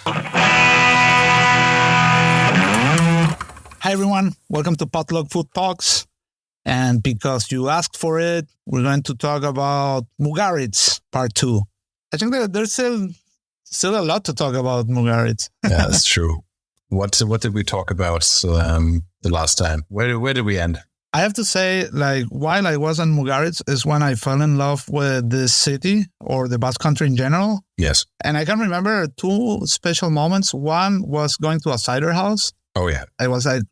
Hi everyone, welcome to Potluck Food Talks. And because you asked for it, we're going to talk about Mugaritz Part 2. I think that there's still a lot to talk about Mugaritz. Yeah, that's true. What did we talk about the last time? Where did we end? I have to say, while I was in Mugaritz is when I fell in love with this city or the Basque Country in general. Yes. And I can remember two special moments. One was going to a cider house. Oh, yeah. I was like,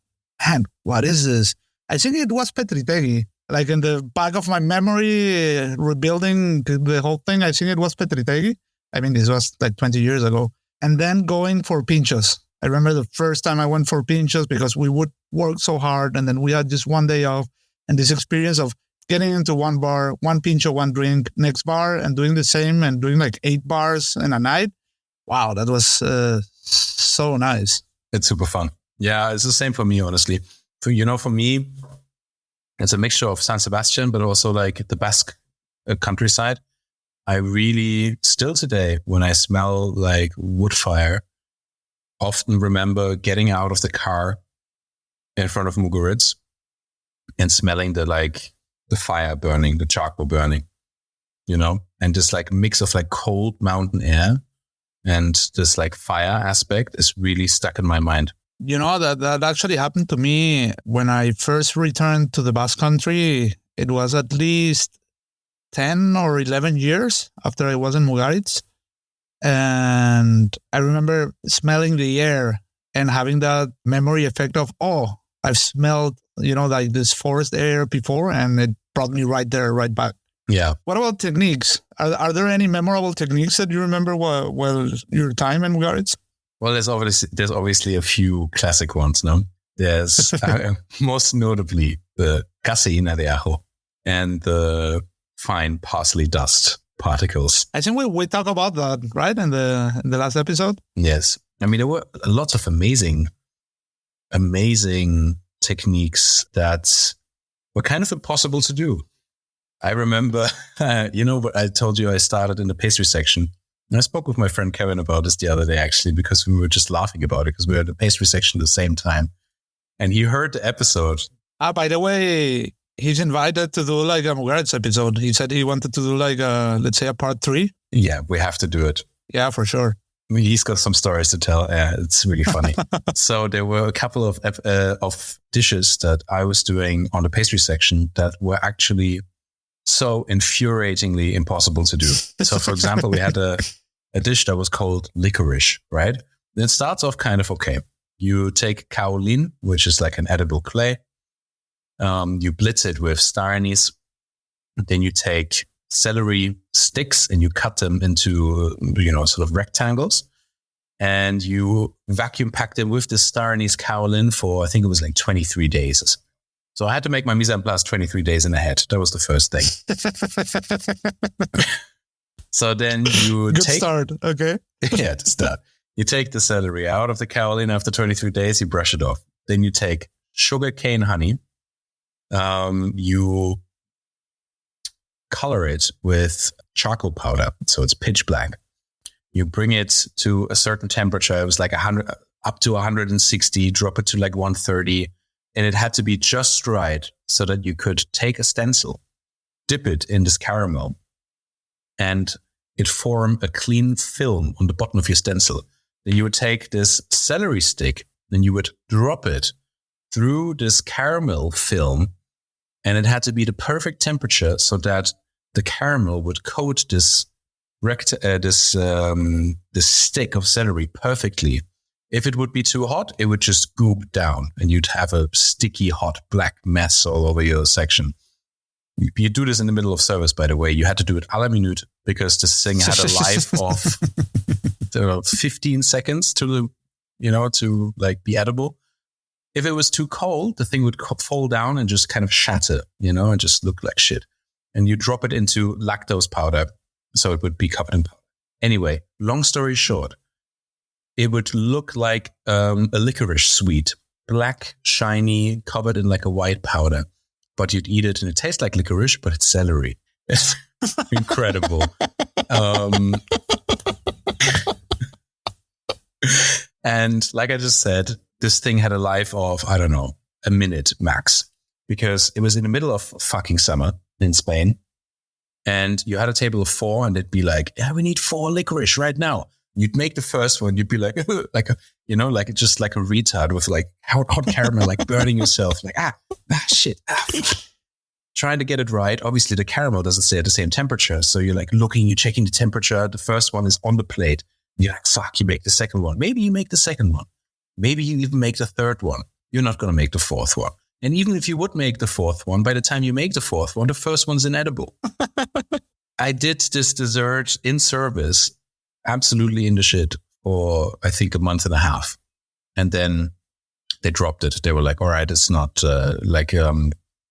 man, what is this? I think it was Petritegi. Like in the back of my memory, rebuilding the whole thing, I think it was Petritegi. I mean, this was like 20 years ago. And then going for pinchos. I remember the first time I went for pinchos because we would work so hard and then we had just one day off. And this experience of getting into one bar, one pincho, one drink, next bar, and doing the same and doing like 8 bars in a night. Wow, that was so nice. It's super fun. Yeah, it's the same for me, honestly. For me, it's a mixture of San Sebastian, but also like the Basque countryside. I really, still today, when I smell like wood fire, often remember getting out of the car in front of Mugaritz and smelling the fire burning, the charcoal burning, and this like mix of like cold mountain air and this like fire aspect is really stuck in my mind. That actually happened to me when I first returned to the Basque Country. It was at least 10 or 11 years after I was in Mugaritz. And I remember smelling the air and having that memory effect of, I've smelled, like this forest air before, and it brought me right there, right back. Yeah. What about techniques? Are there any memorable techniques that you remember while your time in Mugaritz? Well, there's obviously a few classic ones, no? There's most notably the caseína de ajo and the fine parsley dust particles. I think we talked about that, right, in the last episode? Yes. I mean, there were lots of amazing techniques that were kind of impossible to do. I remember, I told you I started in the pastry section. And I spoke with my friend Kevin about this the other day, actually, because we were just laughing about it because we were at the pastry section at the same time. And he heard the episode. By the way, he's invited to do like a Mugaritz episode. He said he wanted to do like let's say a part 3. Yeah, we have to do it. Yeah, for sure. I mean, he's got some stories to tell. It's really funny. So there were a couple of dishes that I was doing on the pastry section that were actually so infuriatingly impossible to do. So, for example, we had a dish that was called licorice, right? It starts off kind of okay. You take kaolin, which is like an edible clay. You blitz it with star anise. Then you take celery sticks and you cut them into, sort of rectangles. And you vacuum pack them with the star anise kaolin for, I think it was like 23 days. So I had to make my mise en place 23 days in ahead. That was the first thing. So then you Good start. Okay. Yeah, to start. You take the celery out of the kaolin after 23 days. You brush it off. Then you take sugarcane honey. You color it with charcoal powder. So it's pitch black. You bring it to a certain temperature. It was like 100 up to 160. Drop it to like 130. And it had to be just right so that you could take a stencil, dip it in this caramel, and it form a clean film on the bottom of your stencil. Then you would take this celery stick, and you would drop it through this caramel film, and it had to be the perfect temperature so that the caramel would coat this stick of celery perfectly. If it would be too hot, it would just goop down and you'd have a sticky, hot, black mess all over your section. You do this in the middle of service, by the way. You had to do it à la minute because this thing had a life of 15 seconds to like be edible. If it was too cold, the thing would fall down and just kind of shatter, and just look like shit. And you drop it into lactose powder, so it would be covered in powder. Anyway, long story short, it would look like a licorice sweet, black, shiny, covered in like a white powder. But you'd eat it and it tastes like licorice, but it's celery. It's incredible. And like I just said, this thing had a life of, I don't know, a minute max, because it was in the middle of fucking summer in Spain. And you had a table of 4 and it'd be like, yeah, we need 4 licorice right now. You'd make the first one. You'd be like, just like a retard with like hot caramel, like burning yourself, like, shit. Trying to get it right. Obviously, the caramel doesn't stay at the same temperature. So you're like you're checking the temperature. The first one is on the plate. You're like, fuck, you make the second one. Maybe you make the second one. Maybe you even make the third one. You're not going to make the fourth one. And even if you would make the fourth one, by the time you make the fourth one, the first one's inedible. I did this dessert in service, absolutely in the shit, for I think a month and a half. And then they dropped it. They were like, all right, it's not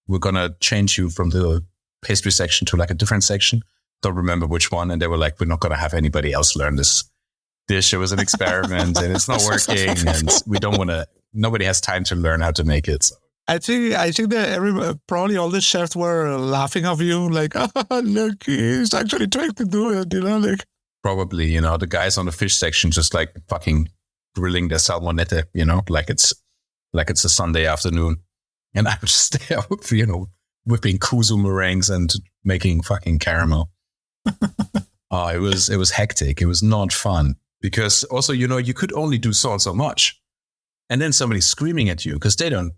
we're going to change you from the pastry section to like a different section. Don't remember which one. And they were like, we're not going to have anybody else learn this dish. It was an experiment and it's not working. And we don't want to, nobody has time to learn how to make it. So. I think that probably all the chefs were laughing of you, like, look, he's actually trying to do it, like. Probably, the guys on the fish section just like fucking grilling their salmonette, like it's a Sunday afternoon. And I would just stay out, whipping kuzu meringues and making fucking caramel. It was hectic. It was not fun because also, you could only do so much. And then somebody's screaming at you because they don't,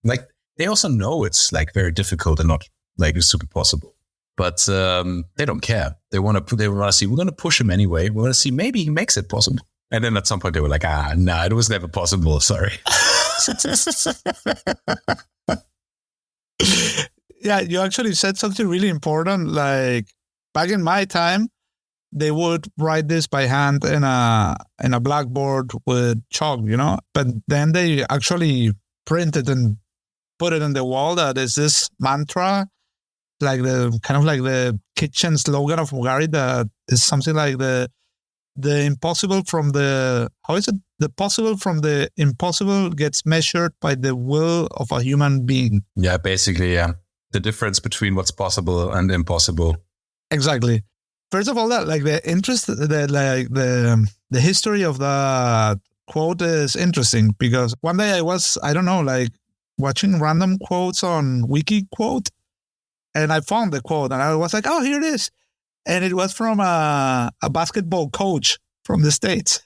like they also know it's like very difficult and not like super possible. But they don't care. They want to see, we're going to push him anyway. We want to see maybe he makes it possible. And then at some point they were like, no, it was never possible. Sorry. Yeah, you actually said something really important. Like back in my time, they would write this by hand in a blackboard with chalk, But then they actually printed and put it on the wall. That is this mantra, like the kind of like the kitchen slogan of Mugaritz. That is something like the impossible from the, how is it? The possible from the impossible gets measured by the will of a human being. Yeah, basically, yeah. The difference between what's possible and impossible. Exactly. First of all, that like the interest, the history of that quote is interesting because one day I was, I don't know, like watching random quotes on Wiki Quote, and I found the quote and I was like, oh, here it is. And it was from a basketball coach from the States.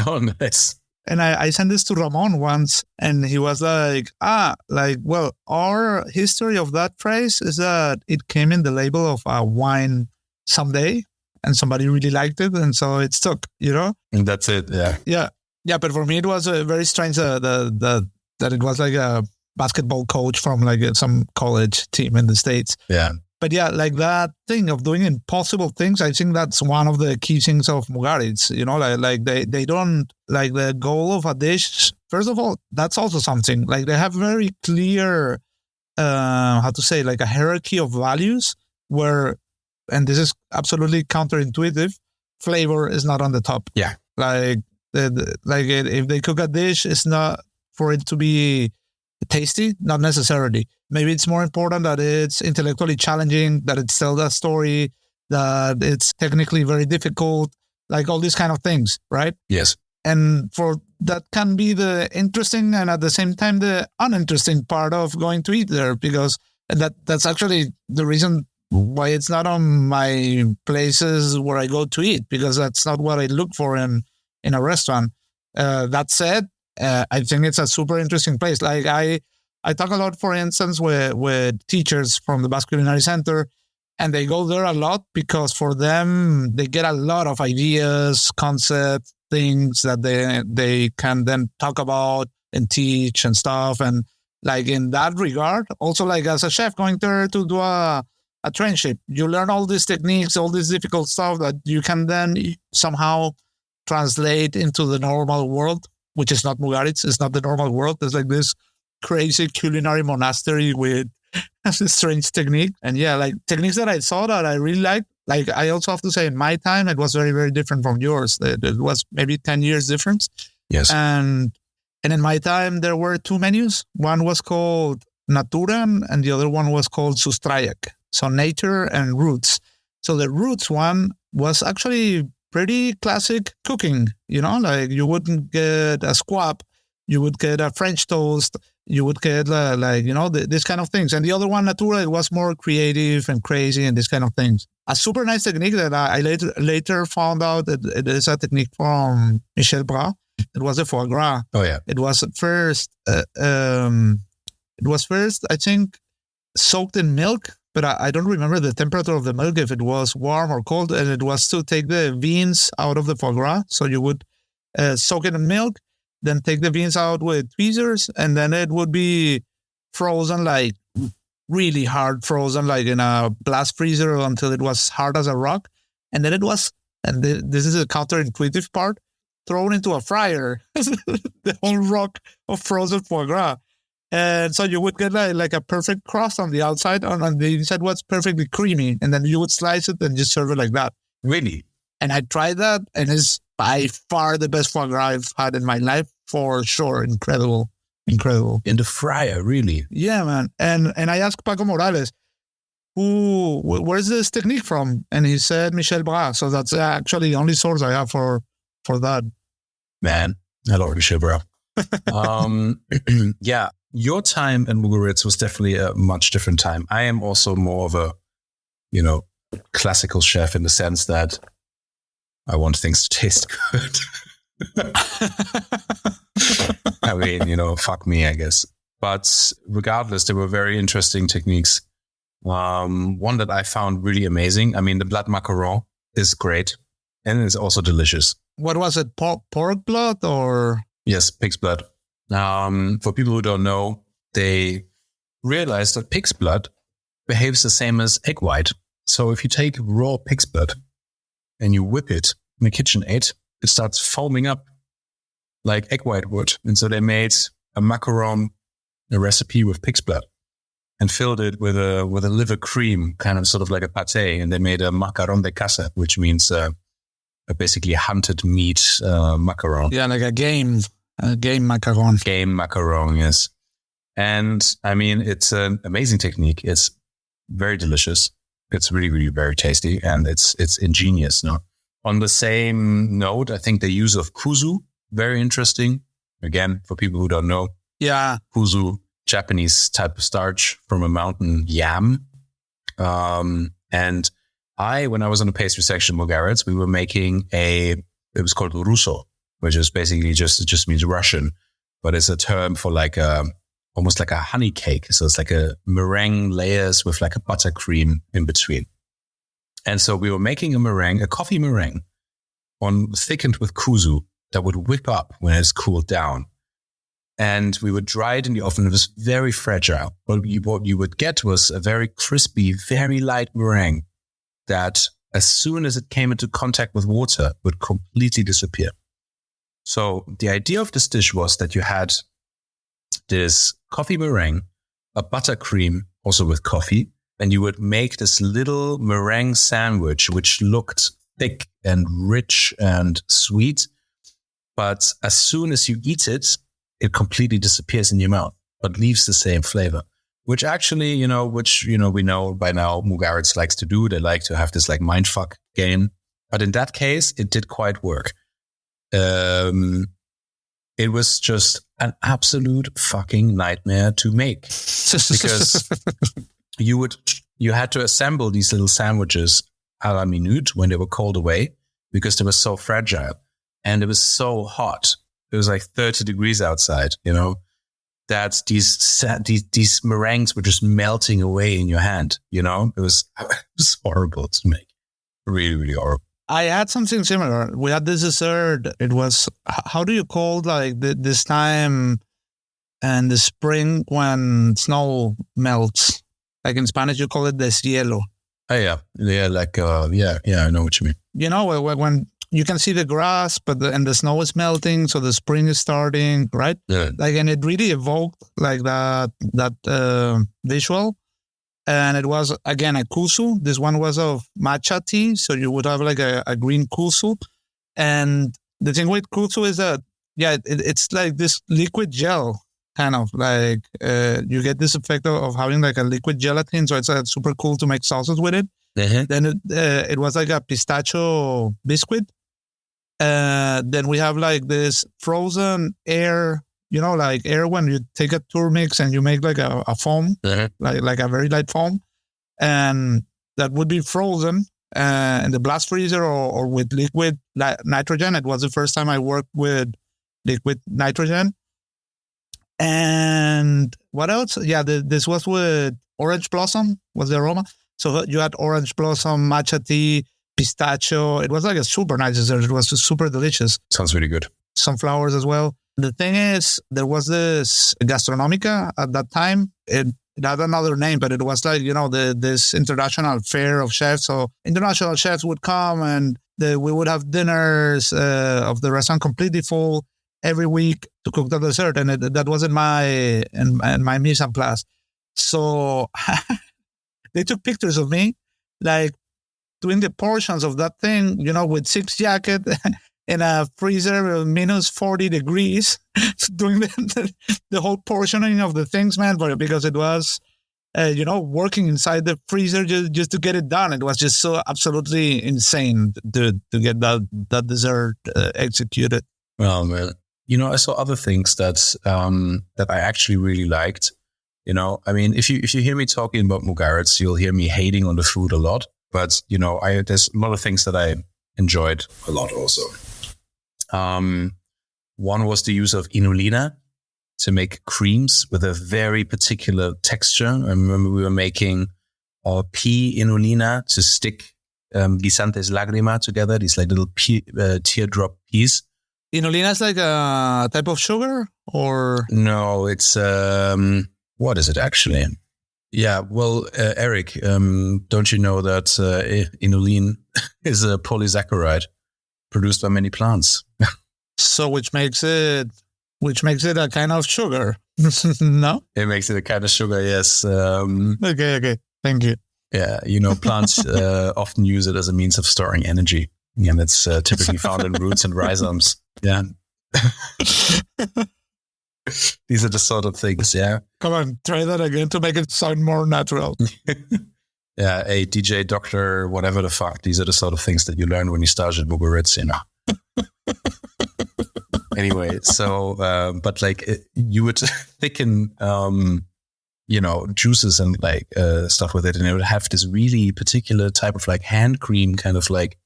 Oh, nice. And I sent this to Ramon once, and he was like, well, our history of that phrase is that it came in the label of a wine someday, and somebody really liked it, and so it stuck, And that's it, yeah. Yeah, but for me, it was very strange that it was like a basketball coach from like some college team in the States. Yeah. But yeah, like that thing of doing impossible things, I think that's one of the key things of Mugaritz, like they don't, like the goal of a dish. First of all, that's also something, like they have very clear, like a hierarchy of values where, and this is absolutely counterintuitive, flavor is not on the top. Yeah. Like, if they cook a dish, it's not for it to be tasty, not necessarily. Maybe it's more important that it's intellectually challenging, that it tells a story, that it's technically very difficult, like all these kind of things, right? Yes. And for that can be the interesting and at the same time the uninteresting part of going to eat there, because that's actually the reason why it's not on my places where I go to eat, because that's not what I look for in a restaurant. That said, I think it's a super interesting place. Like I talk a lot, for instance, with teachers from the Basque Culinary Center, and they go there a lot because for them, they get a lot of ideas, concepts, things that they can then talk about and teach and stuff. And like in that regard, also like as a chef going there to do a trainship, you learn all these techniques, all this difficult stuff that you can then somehow translate into the normal world, which is not Mugaritz. It's not the normal world. It's like this crazy culinary monastery with a strange technique. And yeah, like techniques that I saw that I really liked. Like I also have to say in my time, it was very, very different from yours. It was maybe 10 years difference. Yes. And in my time, there were 2 menus. One was called Naturen and the other one was called Sustrajek. So nature and roots. So the roots one was actually pretty classic cooking, like you wouldn't get a squab, you would get a French toast, you would get this kind of things. And the other one, Natura, it was more creative and crazy and this kind of things. A super nice technique that I later found out that it is a technique from Michel Bras. It was a foie gras. Oh yeah. It was first, I think, soaked in milk, but I don't remember the temperature of the milk, if it was warm or cold, and it was to take the veins out of the foie gras. So you would soak it in milk, then take the beans out with tweezers, and then it would be frozen, like really hard frozen, like in a blast freezer until it was hard as a rock. And then it was, and this is a counterintuitive part, thrown into a fryer, the whole rock of frozen foie gras. And so you would get like a perfect crust on the outside, and on the inside was perfectly creamy. And then you would slice it and just serve it like that. Really? And I tried that, and it's by far the best foie gras I've had in my life, for sure. Incredible. In the fryer, really? Yeah, man. And I asked Paco Morales, where's this technique from? And he said Michel Bras. So that's actually the only source I have for that. Man, I love Michel Bras. Yeah, your time in Mugaritz was definitely a much different time. I am also more of a, classical chef in the sense that I want things to taste good. I mean, fuck me, I guess. But regardless, there were very interesting techniques. One that I found really amazing. I mean, the blood macaron is great, and it's also delicious. What was it? Pork blood or? Yes, pig's blood. For people who don't know, they realize that pig's blood behaves the same as egg white. So if you take raw pig's blood and you whip it in a KitchenAid, it starts foaming up like egg white would. And so they made a macaron, a recipe with pig's blood, and filled it with a liver cream, kind of sort of like a pate. And they made a macaron de casa, which means a basically hunted meat macaron. Yeah, like a game macaron. Game macaron, yes. And I mean, it's an amazing technique. It's very delicious. It's really, really very tasty, and it's ingenious. No. On the same note, I think the use of kuzu, very interesting. Again, for people who don't know. Yeah. Kuzu, Japanese type of starch from a mountain yam. And when I was on the pastry section in Mugaritz, we were making it was called russo, which is basically it just means Russian, but it's a term for almost like a honey cake. So it's like a meringue layers with like a buttercream in between. And so we were making a coffee meringue thickened with kuzu that would whip up when it's cooled down. And we would dry it in the oven. It was very fragile. What you would get was a very crispy, very light meringue that as soon as it came into contact with water would completely disappear. So the idea of this dish was that you had this coffee meringue, a buttercream also with coffee, and you would make this little meringue sandwich, which looked thick and rich and sweet. But as soon as you eat it, it completely disappears in your mouth, but leaves the same flavor, which actually, we know by now Mugaritz likes to do. They like to have this like mindfuck game. But in that case, it did quite work. It was just an absolute fucking nightmare to make because you had to assemble these little sandwiches à la minute when they were cold away because they were so fragile and it was so hot. It was like 30 degrees outside, that these meringues were just melting away in your hand, It was horrible to make. Really, really horrible. I had something similar. We had this dessert. It was, how do you call this time in the spring when snow melts? Like in Spanish, you call it deshielo. Oh, yeah. Yeah, I know what you mean. When you can see the grass, and the snow is melting, so the spring is starting, right? Yeah. And it really evoked like that visual. And it was, again, a kusu. This one was of matcha tea. So you would have like a green kusu. And the thing with kusu is that, it's like this liquid gel, kind of like you get this effect of having like a liquid gelatin. So it's super cool to make sauces with it. Uh-huh. Then it was like a pistachio biscuit. Then we have like this frozen air, like air when you take a tour mix and you make like a foam, like a very light foam. And that would be frozen in the blast freezer or with liquid nitrogen. It was the first time I worked with liquid nitrogen. And what else? Yeah, this was with orange blossom was the aroma. So you had orange blossom, matcha tea, pistachio. It was like a super nice dessert. It was just super delicious. Sounds really good. Sunflowers as well. The thing is, there was this gastronomica at that time. It had another name, but it was like, this international fair of chefs. So international chefs would come and we would have dinners of the restaurant completely full every week to cook the dessert. And that wasn't my mise en place. So they took pictures of me, like doing the portions of that thing, with 6 jacket in a freezer minus 40 degrees, doing the whole portioning of the things, man, because it was, working inside the freezer just to get it done. It was just so absolutely insane to get that dessert executed. Well, man, I saw other things that I actually really liked. I mean, if you hear me talking about Mugaritz, you'll hear me hating on the food a lot. But, there's a lot of things that I enjoyed a lot also. One was the use of inulina to make creams with a very particular texture. I remember we were making our pea inulina to stick guisantes lagrima together, these like little teardrop peas. Inulina is like a type of sugar, or? No, it's, what is it actually? Yeah, well, Eric, don't you know that inulin is a polysaccharide produced by many plants? So which makes it a kind of sugar. No? It makes it a kind of sugar, yes. Okay. Thank you. Yeah, plants often use it as a means of storing energy. And it's typically found in roots and rhizomes. Yeah. These are the sort of things, yeah. Come on, try that again to make it sound more natural. Yeah, a DJ, doctor, whatever the fuck. These are the sort of things that you learn when you start at Mugaritz, Anyway, so, but like you would thicken, juices and like stuff with it. And it would have this really particular type of like hand cream kind of like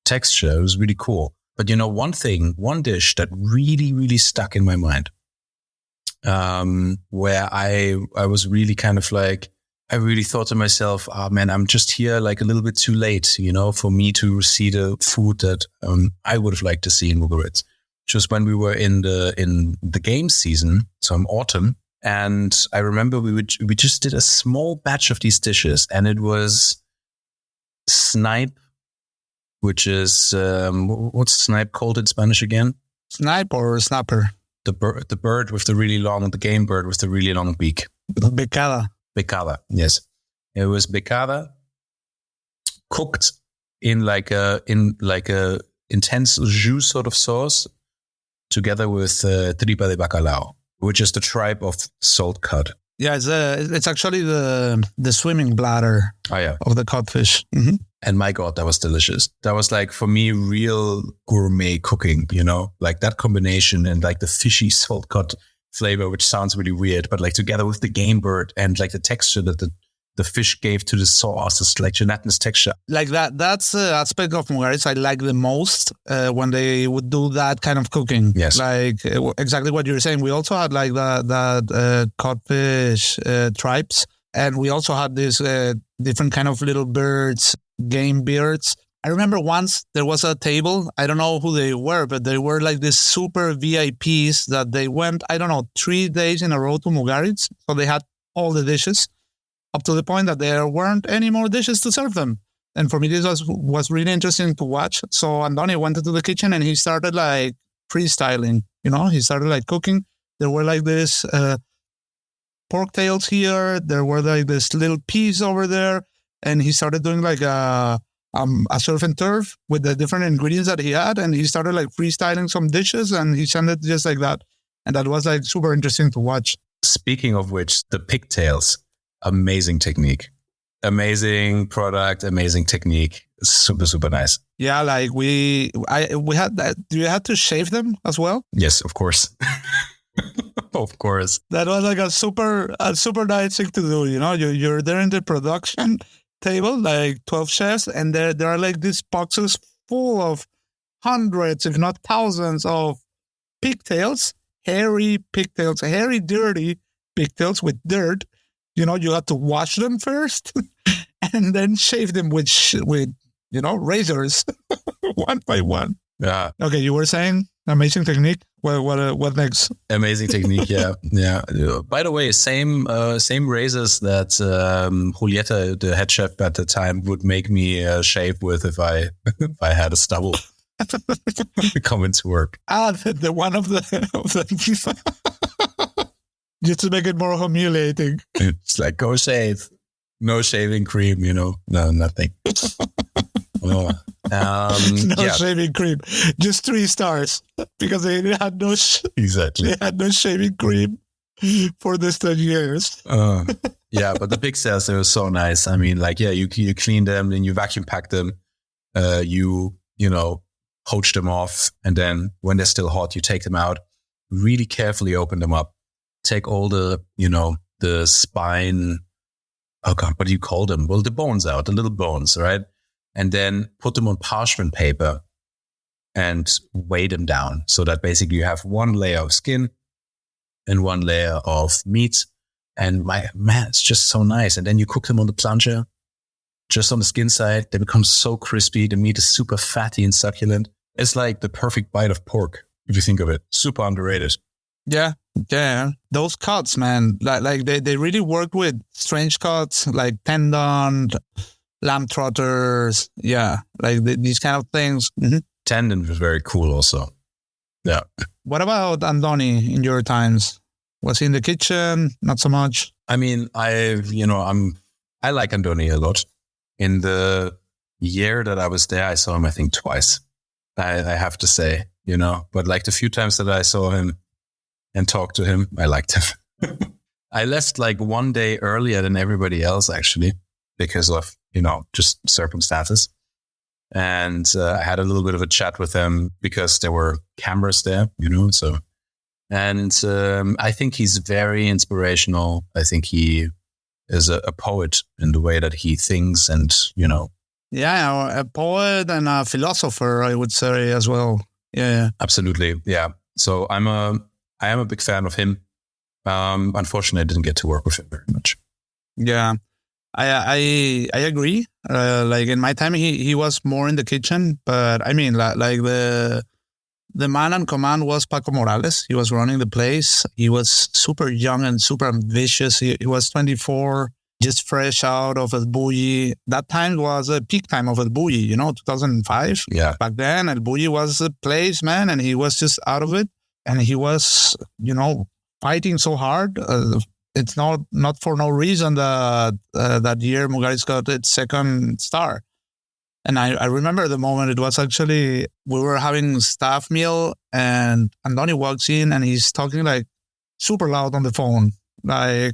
texture. It was really cool. But one dish that really, really stuck in my mind, where I was really kind of like, I really thought to myself, oh man, I'm just here like a little bit too late, for me to see the food that I would have liked to see in Mugaritz. Just when we were in the game season, so in autumn, and I remember we just did a small batch of these dishes, and it was snipe, which is what's snipe called in Spanish again? Snipe or snapper? The bird with the game bird with the really long beak. Becada. Becada, yes. It was becada cooked in like a intense jus sort of sauce together with tripa de bacalao, which is the tripe of salt cod. Yeah, it's actually the swimming bladder of the codfish. Mm-hmm. And my God, that was delicious. That was like, for me, real gourmet cooking, like that combination and like the fishy salt cod flavor, which sounds really weird, but like together with the game bird and like the texture that the fish gave to the sauce, it's like gelatinous texture. Like that's the aspect of Mugaritz I like the most when they would do that kind of cooking. Yes. Like exactly what you're saying. We also had like that codfish tripes, and we also had these different kind of little birds, game birds. I remember once there was a table, I don't know who they were, but they were like these super VIPs that they went, 3 days in a row to Mugaritz. So they had all the dishes up to the point that there weren't any more dishes to serve them. And for me, this was really interesting to watch. So Andoni went into the kitchen and he started like freestyling, he started like cooking. There were like this pork tails here. There were like this little peas over there. And he started doing like a surf and turf with the different ingredients that he had. And he started like freestyling some dishes and he sent it just like that. And that was like super interesting to watch. Speaking of which, the pigtails, amazing technique, amazing product, amazing technique. Super, super nice. Yeah, like we had that. You had to shave them as well. Yes, of course. Of course. That was like a super nice thing to do. You know, you're there in the production table, like 12 chefs, and there are like these boxes full of hundreds, if not thousands, of pigtails, hairy pigtails, hairy, dirty pigtails with dirt. You know, you have to wash them first and then shave them with razors one by one. Yeah. Okay, you were saying amazing technique. What next? Amazing technique. Yeah, yeah. By the way, same razors that Julieta, the head chef at the time, would make me shave with if I had a stubble. Coming to work. The one of the just to make it more humiliating. It's like, go shave. No shaving cream, no, nothing. Oh. Shaving cream. Just 3 stars because they had no exactly. They had no shaving cream for this 10 years. Yeah, but the pigtails, they were so nice. I mean, like, yeah, you clean them, then you vacuum pack them, you poach them off, and then when they're still hot, you take them out, really carefully open them up, take all the the spine. Oh God, what do you call them? Well, the bones out, the little bones, right? And then put them on parchment paper and weigh them down so that basically you have one layer of skin and one layer of meat. And man, it's just so nice. And then you cook them on the plancha, just on the skin side. They become so crispy. The meat is super fatty and succulent. It's like the perfect bite of pork, if you think of it. Super underrated. Yeah. Those cuts, man, like they really work with strange cuts, like tendon, lamb trotters. Yeah, like these kind of things. Mm-hmm. Tendon was very cool also. Yeah. What about Andoni in your times? Was he in the kitchen? Not so much. I mean, I like Andoni a lot. In the year that I was there, I saw him, I think, twice. I have to say, but like the few times that I saw him and talked to him, I liked him. I left like one day earlier than everybody else, actually, because of, just circumstances. And I had a little bit of a chat with him because there were cameras there, so. And I think he's very inspirational. I think he is a poet in the way that he thinks and, Yeah, a poet and a philosopher, I would say as well. Yeah. Absolutely. Yeah. So I am a big fan of him. Unfortunately, I didn't get to work with him very much. Yeah, I agree. Like in my time, he was more in the kitchen, but I mean, like the man on command was Paco Morales. He was running the place. He was super young and super ambitious. He was 24, just fresh out of El Bulli. That time was a peak time of El Bulli, 2005. Yeah. Back then, El Bulli was the place, man, and he was just out of it. And he was, fighting so hard. It's not for no reason that that year Mugaritz got its second star. And I remember the moment. It was actually, we were having staff meal and Andoni walks in and he's talking like super loud on the phone. Like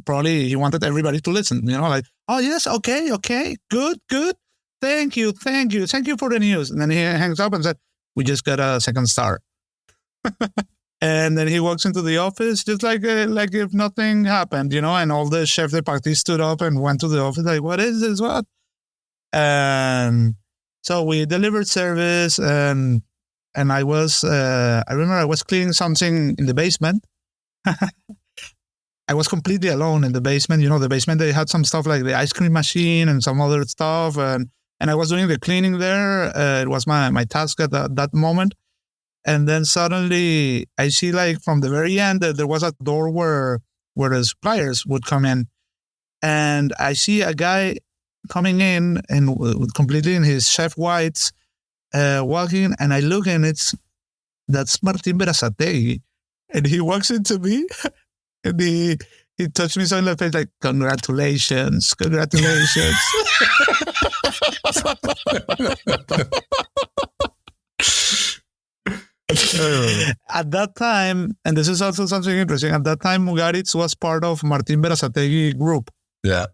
probably he wanted everybody to listen, like, oh yes, okay, good. Thank you for the news. And then he hangs up and said, we just got a second star. And then he walks into the office just like if nothing happened, and all the chef de partie stood up and went to the office like, what is this? What? And so we delivered service and I was, I remember I was cleaning something in the basement. I was completely alone in the basement. The basement, they had some stuff like the ice cream machine and some other stuff. And I was doing the cleaning there. It was my task at that moment. And then suddenly I see like from the very end that there was a door where the suppliers would come in. And I see a guy coming in and completely in his chef whites, walking. And I look and that's Martin Berazategui. And he walks into me and he touched me so in the face like, congratulations. At that time, and this is also something interesting, at that time Mugaritz was part of Martin Berazategui group. Yeah.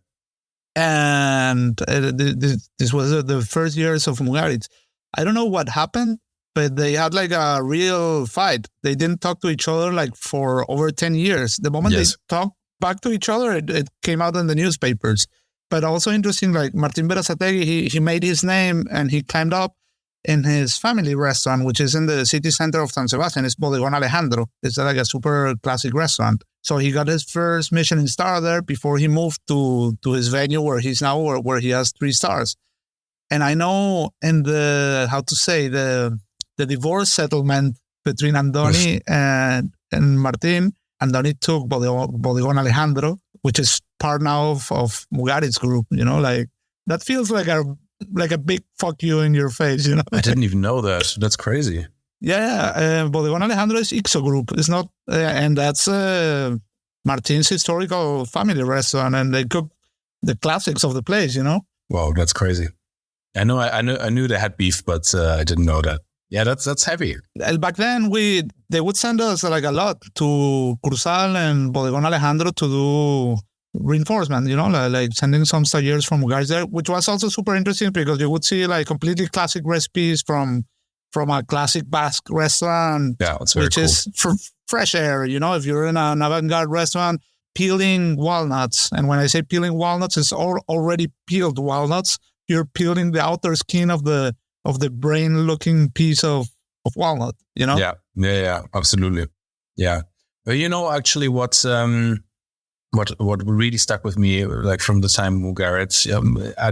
And this was the first years of Mugaritz. I don't know what happened, but they had like a real fight. They didn't talk to each other like for over 10 years. The moment they talked back to each other, it came out in the newspapers. But also interesting, like Martin Berasategui, he made his name and he climbed up in his family restaurant, which is in the city center of San Sebastian. It's Bodegón Alejandro. It's like a super classic restaurant. So he got his first Michelin star there before he moved to his venue where he's now, where he has 3 stars. And I know in the divorce settlement between Andoni and Martin, Andoni took Bodegón Alejandro, which is part now of Mugaritz group, like that feels like a big fuck you in your face, I didn't even know that. That's crazy. Yeah. Bodegón Alejandro is Ixo group. It's not, and that's Martin's historical family restaurant, and they cook the classics of the place, Wow, that's crazy. I knew they had beef, but I didn't know that. Yeah, that's heavy. Back then, they would send us like a lot to Cursal and Bodegón Alejandro to do reinforcement, like sending some stagiaires from Mugaritz there, which was also super interesting because you would see like completely classic recipes from a classic Basque restaurant, which is for fresh air. If you're in an avant-garde restaurant, peeling walnuts, and when I say peeling walnuts, it's already peeled walnuts. You're peeling the outer skin of the brain-looking piece of walnut, Yeah, absolutely. Yeah. But actually what really stuck with me, like from the time Mugaritz,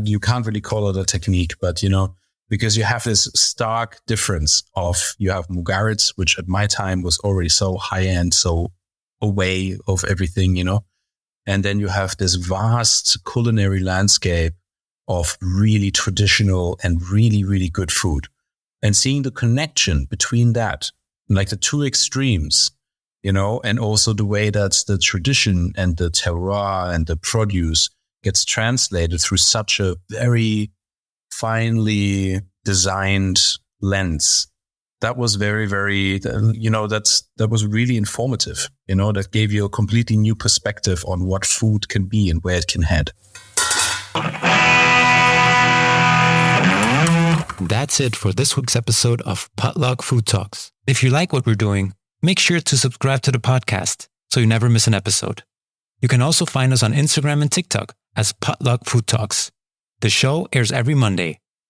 you can't really call it a technique, but, because you have this stark difference of, you have Mugaritz, which at my time was already so high-end, so away of everything, and then you have this vast culinary landscape of really traditional and really, really good food. And seeing the connection between that, like the two extremes, and also the way that the tradition and the terroir and the produce gets translated through such a very finely designed lens. That was very, very, that was really informative, that gave you a completely new perspective on what food can be and where it can head. That's it for this week's episode of Potluck Food Talks. If you like what we're doing, make sure to subscribe to the podcast so you never miss an episode. You can also find us on Instagram and TikTok as Potluck Food Talks. The show airs every Monday.